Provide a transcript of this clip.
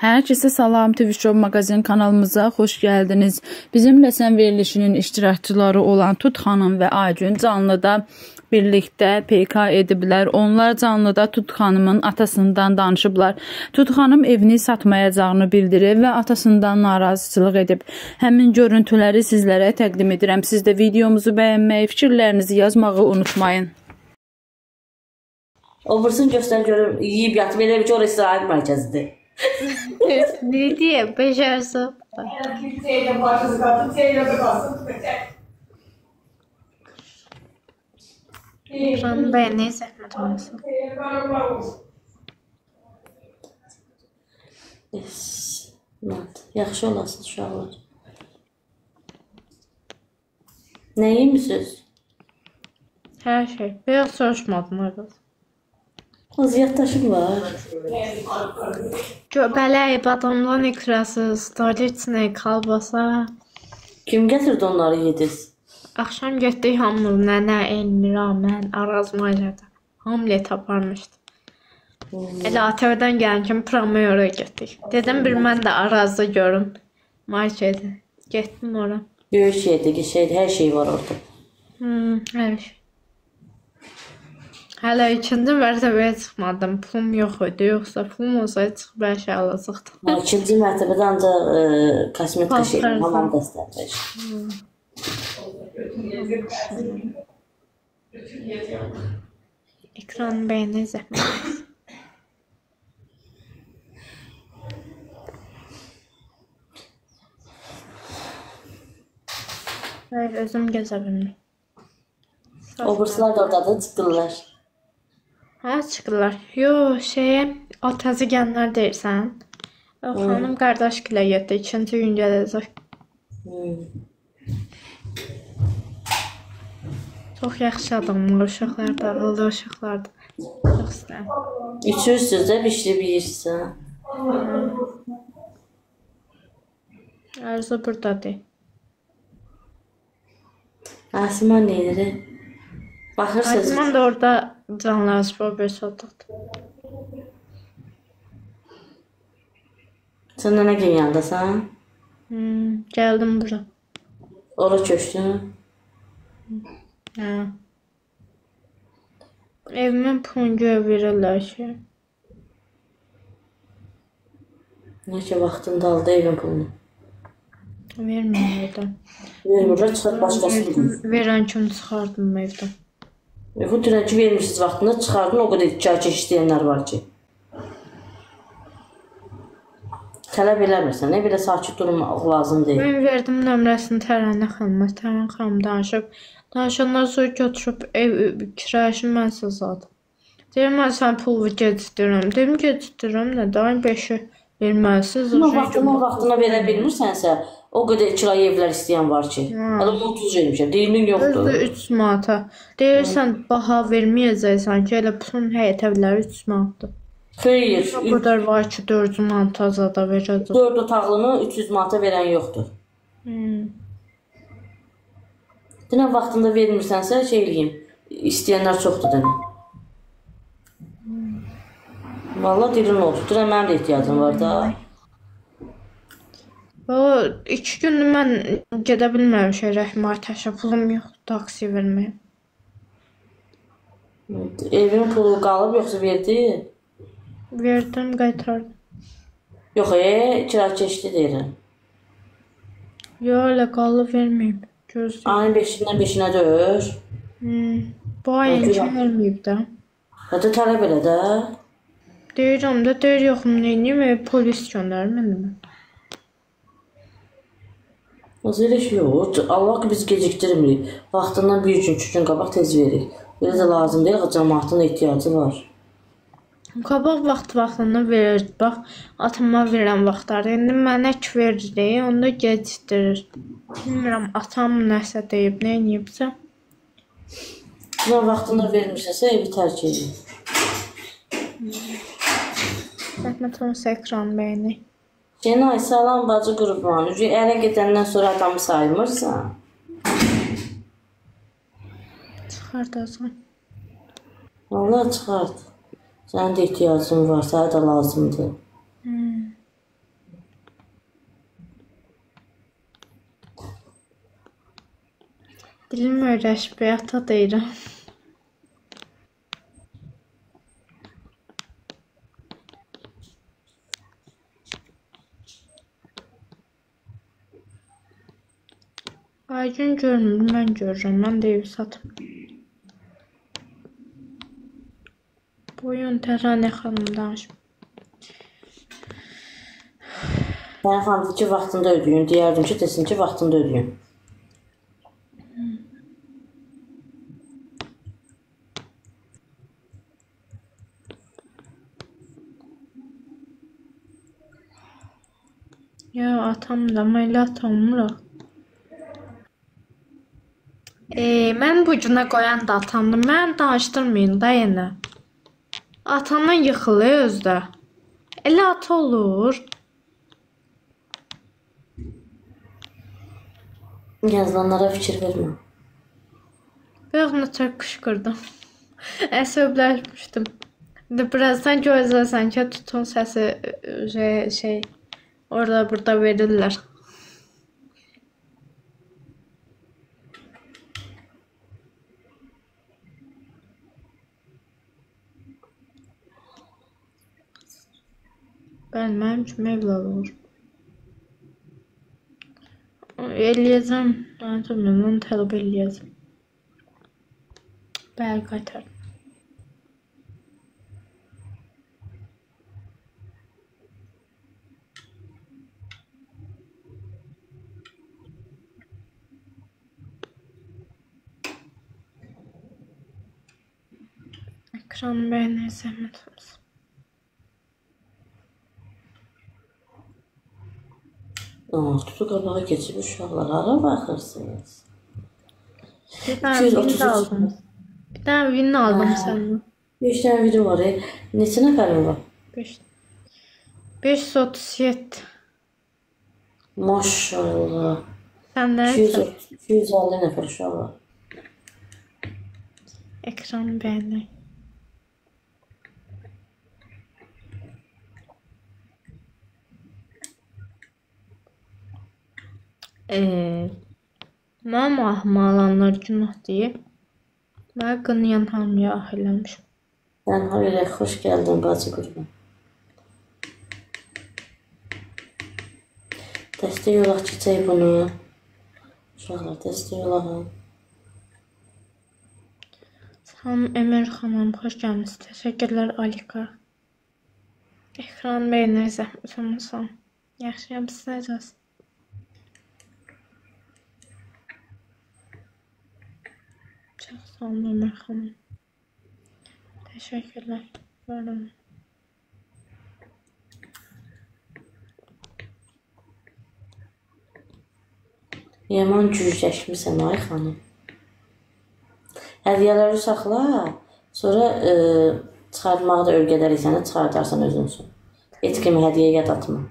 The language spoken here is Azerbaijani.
Herkese salam, TV Show magazin kanalımıza xoş gəldiniz. Bizimlə sən verilişinin iştirakçıları olan Tut xanım və Aygün canlıda birlikdə PK ediblər. Onlar canlıda Tut xanımın atasından danışıblar. Tut xanım evini satmayacağını bildirib və atasından narazıçılıq edib. Həmin görüntüləri sizlərə təqdim edirəm. Siz də videomuzu bəyənməyi, fikirlərinizi yazmağı unutmayın. O bursunu göstər görüm, yiyib yatıb elə bir ki, orası istirahət mərkəzidir. Ne diye becerse. Ben beğenmeyi zahmet olmasın. Yaxşı olasınız uşaqlar. Nə yemişsiniz? Her şey. Biraz soruşmadım orada. Az yaddaşım var. Göbələk, badamdan ikrası, stolicini, kalbasa. Kim gətirdi onları yediniz? Axşam getdik hamur, nənə, Elmira, mən, Arazmayla da. Hamlet aparmışdı. Elə ATV-dən gələn kimi Promeyora getdik. Dedim bir mən də Arazda görüm. Marketi. Getdim ora. Böyük şeydir, hər şey var orada. Hər şey. Hələ ikinci mərtəbəyə çıxmadım. Pulum yox idi. Yoxsa pulum olsaydı çıxıb hər şey alacaqdım. İkinci mərtəbədə ancaq kosmetika şey, hamam dəstəkdir. Ekranı bəyənə zəhmət. Hayır, özüm gəzə bilmirəm. O burslar da oradadır, çıxırlar. Hə, çıxırlar. Yox, o təzə gələnlər deyirsən. O xanım qardaş gilə getdi. İkinci gün gələcək. Çox yaxşı adamlar, uşaqlar da, ağıllı uşaqlardır. Çox istəyirəm. İçirsiniz də, bişirib yeyirsən. Arzu buradadır. Asiman neydir? Baxırsınız. Asiman da orada canlı spor olduqdur. Sən nə gün yandasan? Gəldim bura. Ora köçdün? Hə. Evimin pulunu verirlər ki. Nə ki, vaxtında aldı evin pulunu. Vermirlər. Vermirlər, çıxar başqası bilir. Verən kimi çıxardım evdən. Bu dünənki vermişsiniz vaxtında, çıxardın, o qədər kərkək istəyənlər var ki. Tələb eləmirsən, belə sakit durmaq lazım deyil. Mən verdim nömrəsini Tərənə xanıma. Tərənə xanım danışıb. Danışanlar sonra götürüb ev kirayəsini mən sızladım. Deyirəm, mən sən pulu gecikdirirəm. Dedim, gecikdirirəm nə? Dayım 5-i verməlisiniz. Vaxtına verə bilmirsənsə, o qədər kirayə evlər istəyən var ki. Hələ 30 vermişəm, deyilin yoxdur. Özdə 3 manata. Deyirsən, baha verməyəcəksən ki, elə pulun həyət evləri 3 manatdır. Xeyr. O qədər var ki, 400 manata azada verəcək. 4 otaqlını 300 manata verən yoxdur. Dünən vaxtında vermirsənsə, şey eləyim, istəyənlər çoxdur dənə. Valla dilin olsun. Dünən mənim də ehtiyacım var da. O 2 gündür mən gedə bilməmişəm Rəhmətəşə. Pulum yoxdur, taksi verməyəm. Evin pulu qalıb, yoxsa verdi? Verdim, qaytardım. Yox, kirakeşli deyirəm. Yox, elə qalıb verməyib. Gözləyim. Ayın 5-dən 5-nə döyür. Bu ayın kim verməyib də? Hətta tələb elə də. Deyirəm də, deyir yoxum, neyini polis göndərir mənimə. Nasıl elə şey yox, Allah ki biz gecikdirmirik. Vaxtından bir gün, 2 gün qabaq tez veririk. Belə də lazım deyil, cəmaatın ehtiyacı var. Qabaq vaxtında verir, bax, atama verən vaxtları. İndi mənə ki verir, onda gecikdirir. Bilmirəm, atam nəsə deyib, nə edibsə. Buna vaxtında vermişsə, evi tərk edin. Zəhmət olmasa ekran bəyəni. Cenay, salam bacı qurban. Ərə gedəndən sonra adamı saymırsan. Çıxardacam. Vallahi çıxart. Sənin də ehtiyacın var, sənə də lazımdır. Dilim öyrəşib, ata deyirəm. Aygün görmür, mən görürəm. Mən də ev satım. Buyurun Təranə xanım danışım. Mən xanım ki, vaxtında ödəyin. Deyərdim ki, desin ki, vaxtında ödəyin. Ya atam da, mən elə atamıram. Mən bu günə qoyan da atamdır. Mən danışdırmayın da yenə. Atamdan yıxılır özdə. Elə ata olur. Yazılanlara fikir vermə. Biraz nətər qışqırdım. Əsəbləşmişdim. Birazdan gözləsən ki, tutun səsi orada burada verirlər. Bəli, mənim üçün evlad olur. Eləyəcəm, mən tələb eləyəcəm. Bəli, qaytar. Ekranı bəyənir, zəhmət olsun. Tutu qabağa keçib uşaqlara baxırsınız. Bir dənə vin aldım. Bir dənə vin aldım səndən. 5 dənə video var. Neçə nəfərin var? 537. Maşallah. Səndə 250 nəfər uşaq var. Ekranı bəyənir. Mənim ahıma alanlar günah deyib. Mənə qınayan hamıya ah eləmişim. Sən hayırə, xoş gəldin, bacı qurban. Dəstək olaq keçək bunu. Uşaqlar, dəstək olaq. Salam Emir xanım, xoş gəlmişsiniz. Təşəkkürlər Alika. Ekran bəyənir, zəhmət olmasın. Yaxşıyam, siz necəsiniz? Çox sağ olun Emir xanım. Təşəkkürlər. Buyurun. Yaman cücəşmisən ay xanım. Hədiyyələri saxla, sonra çıxartmağı da öyrədərik sənə, çıxardarsan özün üçün. Heç kimi hədiyyə yad atma.